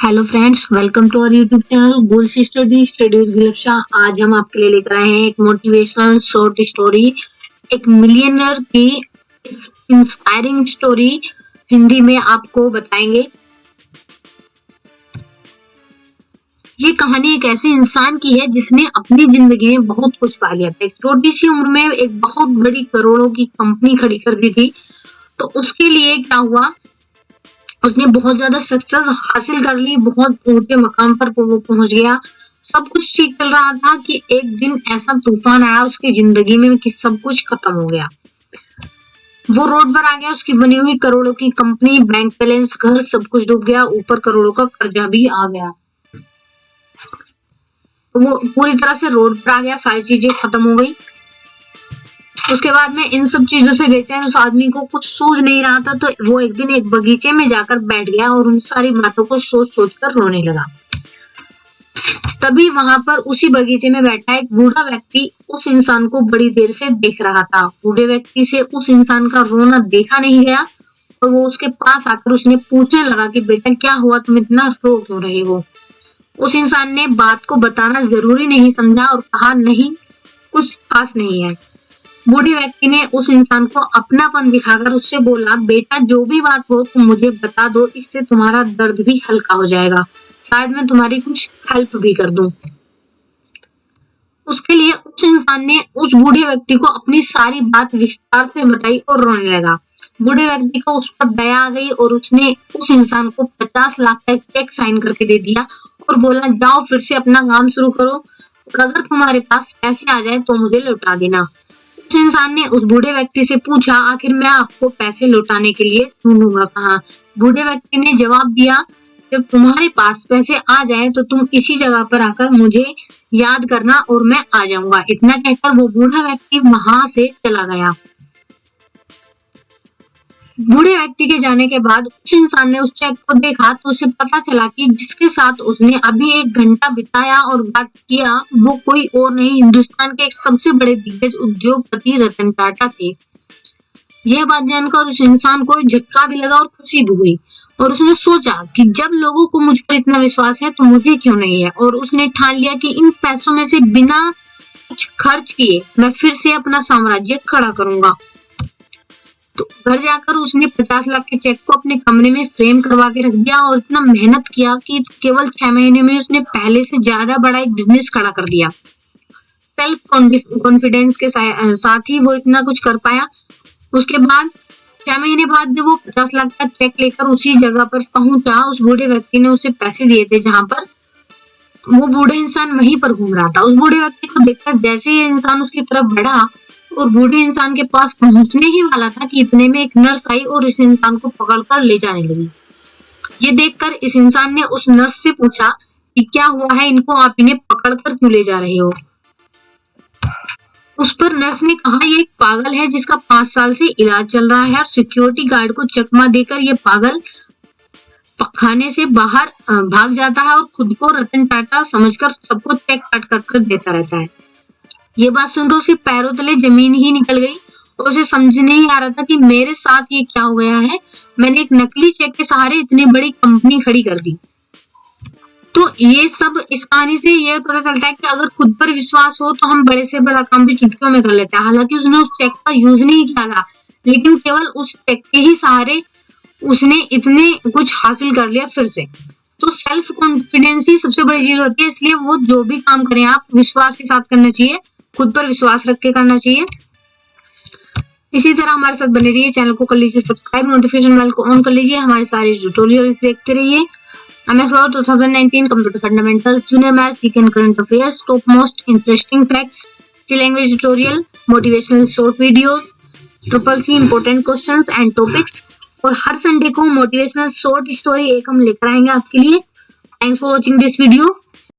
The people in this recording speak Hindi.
Hello friends, welcome to our YouTube channel goals study with Gulfsha. आज हम आपके लिए लेकर आए हैं एक मोटिवेशनल शॉर्ट स्टोरी, एक मिलियनर की इंस्पायरिंग स्टोरी हिंदी में आपको बताएंगे। ये कहानी एक ऐसे इंसान की है जिसने अपनी जिंदगी में बहुत कुछ पा लिया था। एक छोटी सी उम्र में एक बहुत बड़ी करोड़ों की कंपनी खड़ी कर दी थी। तो उसके लिए क्या हुआ, उसने बहुत ज्यादा सक्सेस हासिल कर ली, बहुत ऊंचे मकाम पर वो पहुंच गया। सब कुछ ठीक चल रहा था कि एक दिन ऐसा तूफान आया उसकी जिंदगी में कि सब कुछ खत्म हो गया। वो रोड पर आ गया, उसकी बनी हुई करोड़ों की कंपनी, बैंक बैलेंस, घर, सब कुछ डूब गया। ऊपर करोड़ों का कर्जा भी आ गया। वो पूरी तरह से रोड पर आ गया, सारी चीजें खत्म हो गई। उसके बाद में इन सब चीजों से बेचैन उस आदमी को कुछ सूझ नहीं रहा था। तो वो एक दिन एक बगीचे में जाकर बैठ गया और उन सारी बातों को सोच सोच कर रोने लगा। तभी वहां पर उसी बगीचे में बैठा एक बूढ़ा व्यक्ति उस इंसान को बड़ी देर से देख रहा था। बूढ़े व्यक्ति से उस इंसान का रोना देखा नहीं गया और वो उसके पास आकर उसने पूछने लगा कि बेटा क्या हुआ, तुम इतना रो क्यों रहे हो। उस इंसान ने बात को बताना जरूरी नहीं समझा और कहा नहीं, कुछ खास नहीं है। बूढ़े व्यक्ति ने उस इंसान को अपनापन दिखाकर उससे बोला, बेटा जो भी बात हो तुम मुझे बता दो, इससे तुम्हारा दर्द भी हल्का हो जाएगा, शायद मैं तुम्हारी कुछ हेल्प भी कर दूं। उसके लिए उस इंसान ने उस बूढ़े व्यक्ति को अपनी सारी बात विस्तार से बताई और रोने लगा। बूढ़े व्यक्ति को उस पर दया आ गई और उसने उस इंसान को 50 लाख का चेक साइन करके दे दिया और बोला, जाओ फिर से अपना काम शुरू करो और अगर तुम्हारे पास पैसे आ जाए तो मुझे लौटा देना। उस इंसान ने उस बूढ़े व्यक्ति से पूछा, आखिर मैं आपको पैसे लौटाने के लिए ढूंढूंगा कहाँ। बूढ़े व्यक्ति ने जवाब दिया, जब तुम्हारे पास पैसे आ जाए तो तुम इसी जगह पर आकर मुझे याद करना और मैं आ जाऊंगा। इतना कहकर वो बूढ़ा व्यक्ति वहां से चला गया। बूढ़े व्यक्ति के जाने के बाद उस इंसान ने उस चेक को देखा तो उसे पता चला कि जिसके साथ उसने अभी 1 घंटा बिताया और बात किया वो कोई और नहीं, हिंदुस्तान के एक सबसे बड़े दिग्गज उद्योगपति रतन टाटा थे। यह बात जानकर उस इंसान को झटका भी लगा और खुशी भी हुई और उसने सोचा कि जब लोगों को मुझ पर इतना विश्वास है तो मुझे क्यों नहीं है। और उसने ठान लिया कि इन पैसों में से बिना कुछ खर्च किए मैं फिर से अपना साम्राज्य खड़ा करूंगा। तो घर जाकर उसने 50 लाख के चेक को अपने कमरे में फ्रेम करवा के रख दिया और इतना मेहनत किया कि केवल 6 महीने में उसने पहले से ज्यादा बड़ा एक बिजनेस खड़ा कर दिया। सेल्फ कॉन्फिडेंस के साथ ही वो इतना कुछ कर पाया। उसके बाद 6 महीने बाद जब वो 50 लाख का चेक लेकर उसी जगह पर पहुंचा, उस बूढ़े व्यक्ति ने उसे पैसे दिए थे जहां पर वो बूढ़ा इंसान वहीं पर घूम रहा था। उस बूढ़े व्यक्ति को देखकर जैसे ये इंसान उसकी तरफ बढ़ा और बूढ़े इंसान के पास पहुंचने ही वाला था कि इतने में एक नर्स आई और इस इंसान को पकड़कर ले जाने लगी। ये देखकर इस इंसान ने उस नर्स से पूछा कि क्या हुआ है, इनको आप इन्हें पकड़कर क्यों ले जा रहे हो। उस पर नर्स ने कहा, ये एक पागल है जिसका 5 साल से इलाज चल रहा है। और सिक्योरिटी गार्ड को चकमा देकर ये पागल खाने से बाहर भाग जाता है और खुद को रतन टाटा समझकर सबको चेक काट कर देता रहता है। ये बात सुनकर उसके पैरों तले जमीन ही निकल गई और उसे समझ नहीं आ रहा था कि मेरे साथ ये क्या हो गया है। मैंने एक नकली चेक के सहारे इतनी बड़ी कंपनी खड़ी कर दी। तो ये सब इस कहानी से ये पता चलता है कि अगर खुद पर विश्वास हो तो हम बड़े से बड़ा काम भी चुटकियों में कर लेते हैं। हालांकि उसने उस चेक का यूज नहीं किया था, लेकिन केवल उस चेक के ही सहारे उसने इतने कुछ हासिल कर लिया फिर से। तो सेल्फ कॉन्फिडेंस ही सबसे बड़ी चीज होती है, इसलिए वो जो भी काम करें आप विश्वास के साथ करना चाहिए, खुद पर विश्वास रख के करना चाहिए। इसी तरह हमारे साथ बने रहिए, चैनल को कर लीजिए सब्सक्राइब, नोटिफिकेशन बेल को ऑन कर लीजिए, हमारे सारे ट्यूटोरियल्स देखते रहिए। MS Word 2019 computer fundamentals, junior maths, GK and current affairs, top most interesting facts, language tutorial, motivational short videos, triple C important questions and topics. और हर संडे को मोटिवेशनल शॉर्ट स्टोरी एक हम लेकर आएंगे आपके लिए। Thanks for watching this video.